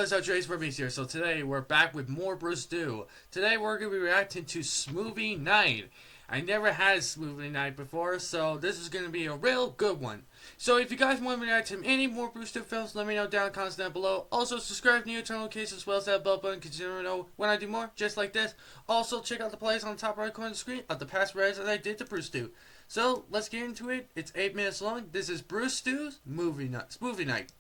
what's up, Trace Burmese here. So today we're back with more Brewstew. Today we're going to be reacting to Smoothie Night. I never had a Smoothie Night before, so this is going to be a real good one. So if you guys want me to react to any more Brewstew films, let me know down in the comments down below. Also subscribe to the channel case as well as that bell button because you never know when I do more, just like this. Also check out the plays on the top right corner of the screen of the past reacts that I did to Brewstew. So let's get into it. It's 8 minutes long. This is Brewstew's Smoothie Night.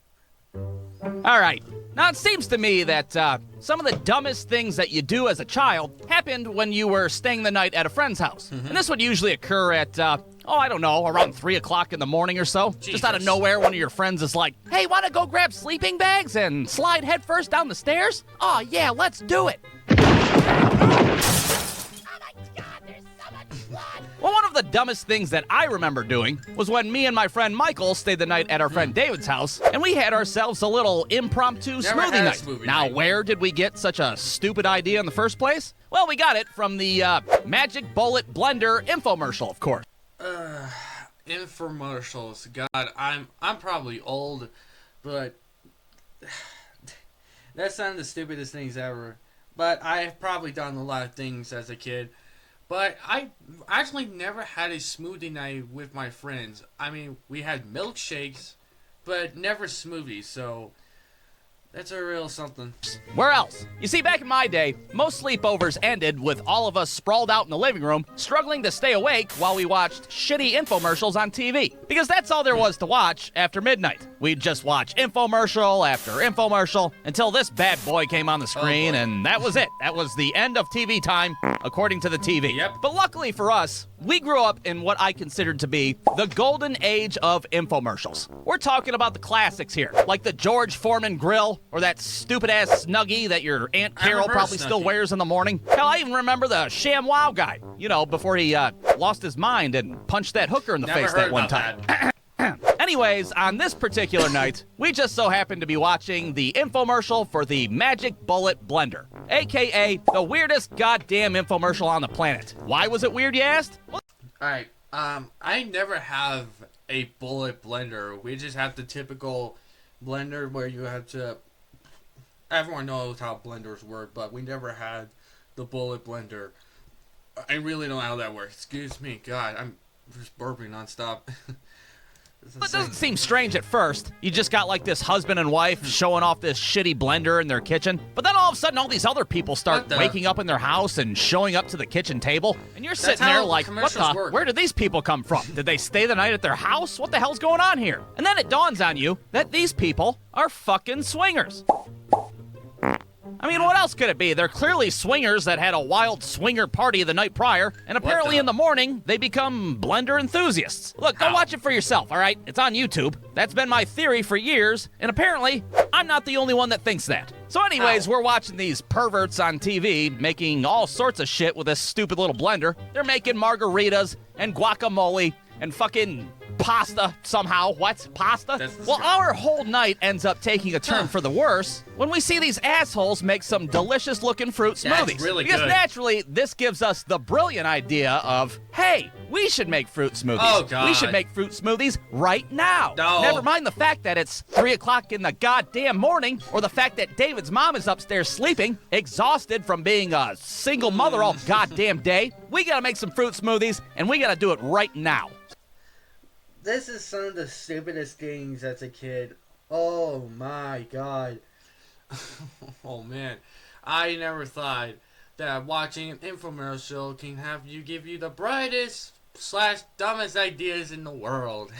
Alright, now it seems to me that some of the dumbest things that you do as a child happened when you were staying the night at a friend's house. And this would usually occur at, I don't know, around 3 o'clock in the morning or so. Jesus. Just out of nowhere, one of your friends is like, hey, wanna go grab sleeping bags and slide headfirst down the stairs? Oh yeah, let's do it. Well, one of the dumbest things that I remember doing was when me and my friend Michael stayed the night at our friend David's house, and we had ourselves a little impromptu smoothie night. Now, where did we get such a stupid idea in the first place? Well, we got it from the Magic Bullet Blender infomercial, of course. Infomercials. God, I'm probably old, but that's not the stupidest things ever. But I've probably done a lot of things as a kid. But I actually never had a smoothie night with my friends. I mean, we had milkshakes, but never smoothies, so that's a real something. Where else? You see, back in my day, most sleepovers ended with all of us sprawled out in the living room, struggling to stay awake while we watched shitty infomercials on TV. Because that's all there was to watch after midnight. We'd just watch infomercial after infomercial until this bad boy came on the screen, and that was it. That was the end of TV time, according to the TV. Yep. But luckily for us, we grew up in what I considered to be the golden age of infomercials. We're talking about the classics here, like the George Foreman grill, or that stupid-ass Snuggie that your Aunt Carol probably still wears in the morning. Hell, I even remember the ShamWow guy, you know, before he lost his mind and punched that hooker in the face that one time. Anyways, on this particular night, we just so happened to be watching the infomercial for the Magic Bullet Blender, aka the weirdest goddamn infomercial on the planet. Why was it weird, you asked? Alright, I never have a bullet blender. We just have the typical blender where you have to... Everyone knows how blenders work, but we never had the bullet blender. I really don't know how that works. Excuse me, God, I'm just burping nonstop. It doesn't seem strange at first. You just got like this husband and wife showing off this shitty blender in their kitchen. But then all of a sudden all these other people start waking up in their house and showing up to the kitchen table. And you're sitting there like, what the? Where did these people come from? Did they stay the night at their house? What the hell's going on here? And then it dawns on you that these people are fucking swingers. I mean, what else could it be? They're clearly swingers that had a wild swinger party the night prior, and apparently in the morning, they become blender enthusiasts. Look, go watch it for yourself, all right? It's on YouTube. That's been my theory for years, and apparently, I'm not the only one that thinks that. So anyways, we're watching these perverts on TV making all sorts of shit with this stupid little blender. They're making margaritas and guacamole and fucking pasta somehow. What? Pasta? Well, our whole night ends up taking a turn for the worse when we see these assholes make some delicious-looking fruit smoothies. That's really because good. Naturally, this gives us the brilliant idea of, hey, we should make fruit smoothies. Oh, God. We should make fruit smoothies right now. No. Never mind the fact that it's 3 o'clock in the goddamn morning, or the fact that David's mom is upstairs sleeping, exhausted from being a single mother all goddamn day. We gotta make some fruit smoothies, and we gotta do it right now. This is some of the stupidest things as a kid. Oh my God. Oh man. I never thought that watching an infomercial can have you give you the brightest / dumbest ideas in the world.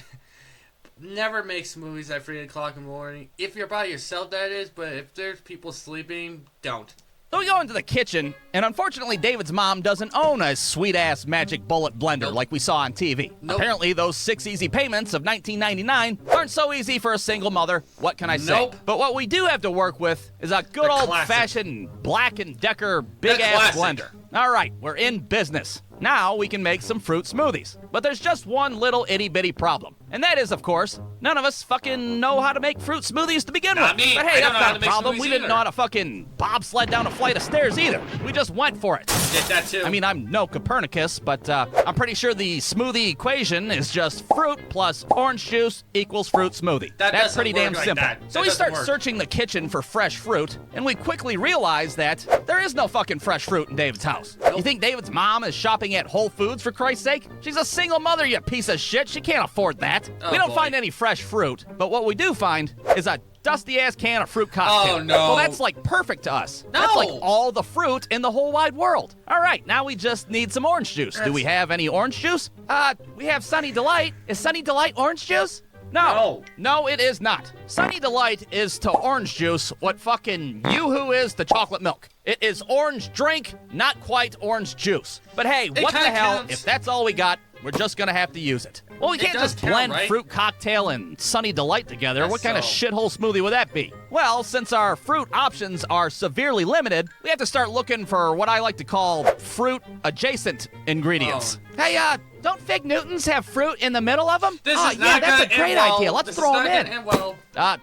Never make smoothies at 3 o'clock in the morning. If you're by yourself, that is, but if there's people sleeping, don't. So we go into the kitchen, and unfortunately David's mom doesn't own a sweet-ass Magic Bullet blender like we saw on TV. Apparently those 6 easy payments of $19.99 aren't so easy for a single mother. What can I say? But what we do have to work with is a good old-fashioned Black & Decker big-ass blender. All right, we're in business. Now we can make some fruit smoothies. But there's just one little itty-bitty problem. And that is, of course, none of us fucking know how to make fruit smoothies to begin with. Me. But hey, that's not a problem. We didn't know how to fucking bobsled down a flight of stairs either. We just went for it. Did that too. I mean, I'm no Copernicus, but I'm pretty sure the smoothie equation is just fruit plus orange juice equals fruit smoothie. That's pretty damn simple. So we start searching the kitchen for fresh fruit, and we quickly realize that there is no fucking fresh fruit in David's house. Nope. You think David's mom is shopping at Whole Foods, for Christ's sake? She's a single mother, you piece of shit. She can't afford that. We don't find any fresh fruit, but what we do find is a dusty-ass can of fruit cocktail. Oh, no. Well, that's, like, perfect to us. No. That's, like, all the fruit in the whole wide world. All right, now we just need some orange juice. Do we have any orange juice? We have Sunny Delight. Is Sunny Delight orange juice? No. No, it is not. Sunny Delight is to orange juice what fucking Yoo-hoo is to chocolate milk. It is orange drink, not quite orange juice. But hey, what the hell? Counts. If that's all we got, we're just gonna have to use it. Well, we can't just blend fruit cocktail and Sunny Delight together. What kind of shithole smoothie would that be? Well, since our fruit options are severely limited, we have to start looking for what I like to call fruit-adjacent ingredients. Hey, don't Fig Newtons have fruit in the middle of them? That's a great idea. Let's throw them in. Well.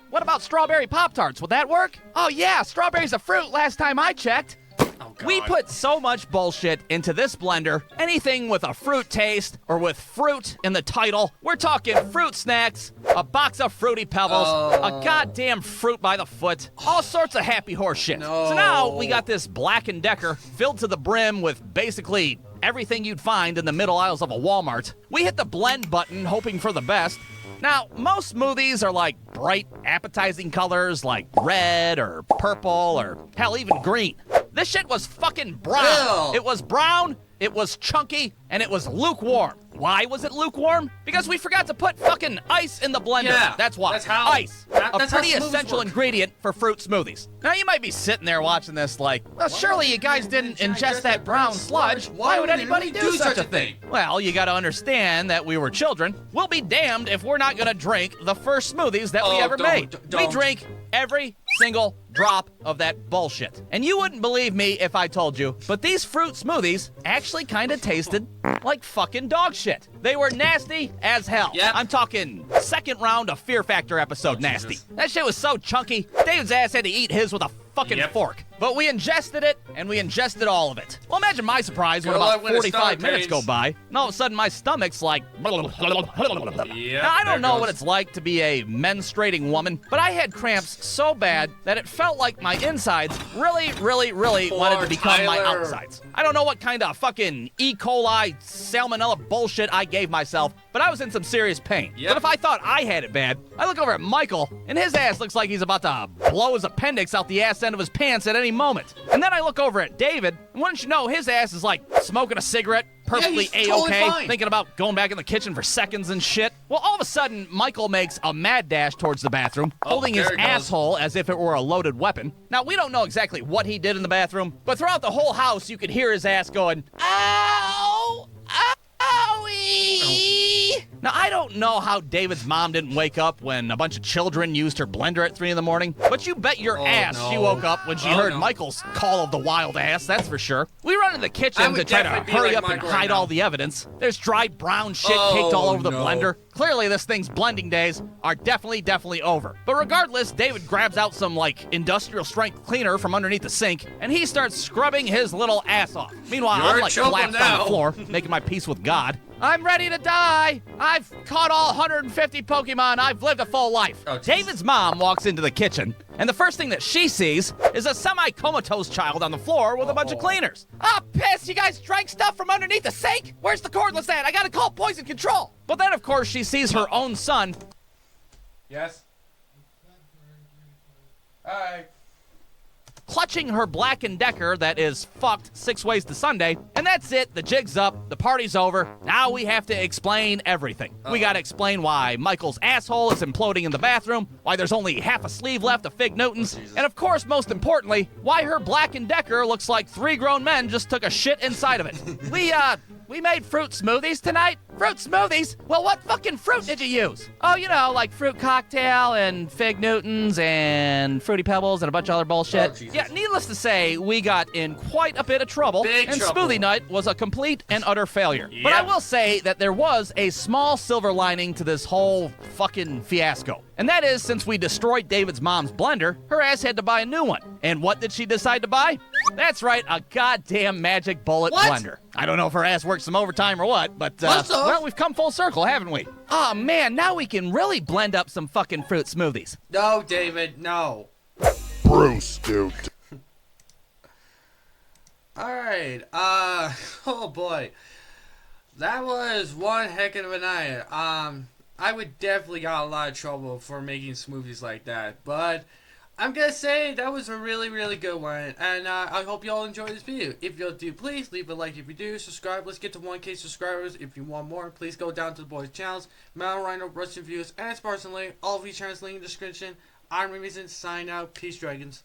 What about strawberry Pop-Tarts? Would that work? Oh, yeah, strawberry's a fruit last time I checked. Oh, God. We put so much bullshit into this blender. Anything with a fruit taste or with fruit in the title. We're talking fruit snacks, a box of Fruity Pebbles, a goddamn fruit by the foot, all sorts of happy horse shit. No. So now we got this Black & Decker filled to the brim with basically everything you'd find in the middle aisles of a Walmart. We hit the blend button hoping for the best. Now, most smoothies are like bright, appetizing colors like red or purple or hell, even green. This shit was fucking brown. Ew. It was brown, it was chunky, and it was lukewarm. Why was it lukewarm? Because we forgot to put fucking ice in the blender. Yeah, that's why. That's how. Ice. A pretty essential ingredient for fruit smoothies. Now, you might be sitting there watching this like, well, surely you guys didn't ingest that brown sludge. Why would anybody do such a thing? Well, you gotta understand that we were children. We'll be damned if we're not gonna drink the first smoothies that we ever made. We drink every single drop of that bullshit. And you wouldn't believe me if I told you, but these fruit smoothies actually kind of tasted like fucking dog shit. They were nasty as hell. Yep. I'm talking second round of Fear Factor episode nasty. Jesus. That shit was so chunky, David's ass had to eat his with a fucking fork. But we ingested it, and we ingested all of it. Well, imagine my surprise when about 45 minutes go by, and all of a sudden my stomach's like... Now, I don't know what it's like to be a menstruating woman, but I had cramps so bad that it felt like my insides really wanted to become my outsides. I don't know what kind of fucking E. coli, salmonella bullshit I gave myself, but I was in some serious pain. But if I thought I had it bad, I look over at Michael, and his ass looks like he's about to blow his appendix out the ass end of his pants at any moment. And then I look over at David, and wouldn't you know, his ass is like smoking a cigarette, perfectly A-okay, totally thinking about going back in the kitchen for seconds and shit. Well, all of a sudden, Michael makes a mad dash towards the bathroom, holding his asshole as if it were a loaded weapon. Now, we don't know exactly what he did in the bathroom, but throughout the whole house, you could hear his ass going, ow, owie. Now, I don't know how David's mom didn't wake up when a bunch of children used her blender at 3 in the morning, but you bet your ass she woke up when she heard Michael's call of the wild ass, that's for sure. We run in the kitchen to try to hurry up and hide all the evidence. There's dry brown shit caked all over the blender. Clearly, this thing's blending days are definitely over. But regardless, David grabs out some, like, industrial strength cleaner from underneath the sink, and he starts scrubbing his little ass off. Meanwhile, I'm, like, collapsed on the floor, making my peace with God. I'm ready to die. I've caught all 150 Pokemon. I've lived a full life. David's mom walks into the kitchen, and the first thing that she sees is a semi-comatose child on the floor with a bunch of cleaners. Ah, piss! You guys drank stuff from underneath the sink? Where's the cordless at? I gotta call poison control. But then, of course, she sees her own son. Yes? Hi. Clutching her Black & Decker that is fucked 6 ways to Sunday, and that's it, the jig's up, the party's over, now we have to explain everything. We gotta explain why Michael's asshole is imploding in the bathroom, why there's only half a sleeve left of Fig Newtons, and of course, most importantly, why her Black & Decker looks like 3 grown men just took a shit inside of it. We made fruit smoothies tonight? Fruit smoothies? Well, what fucking fruit did you use? Oh, you know, like fruit cocktail and fig Newtons and Fruity Pebbles and a bunch of other bullshit. Oh, yeah, needless to say, we got in quite a bit of trouble. Big and trouble. Smoothie Night was a complete and utter failure. Yep. But I will say that there was a small silver lining to this whole fucking fiasco. And that is, since we destroyed David's mom's blender, her ass had to buy a new one. And what did she decide to buy? That's right, a goddamn magic bullet blender. I don't know if her ass worked some overtime or what, but, well, we've come full circle, haven't we? Oh, man, now we can really blend up some fucking fruit smoothies. No, David, no. Brewstew. Alright, oh boy. That was one heck of a night. I would definitely got a lot of trouble for making smoothies like that, but I'm gonna say that was a really, really good one, and I hope you all enjoyed this video. If you do, please leave a like if you do, subscribe. Let's get to 1K subscribers. If you want more, please go down to the boys' channels, Mal Rhino, Russian Views, and Spartanly. All of these channels linked in the description. I'm Reason, sign out. Peace, Dragons.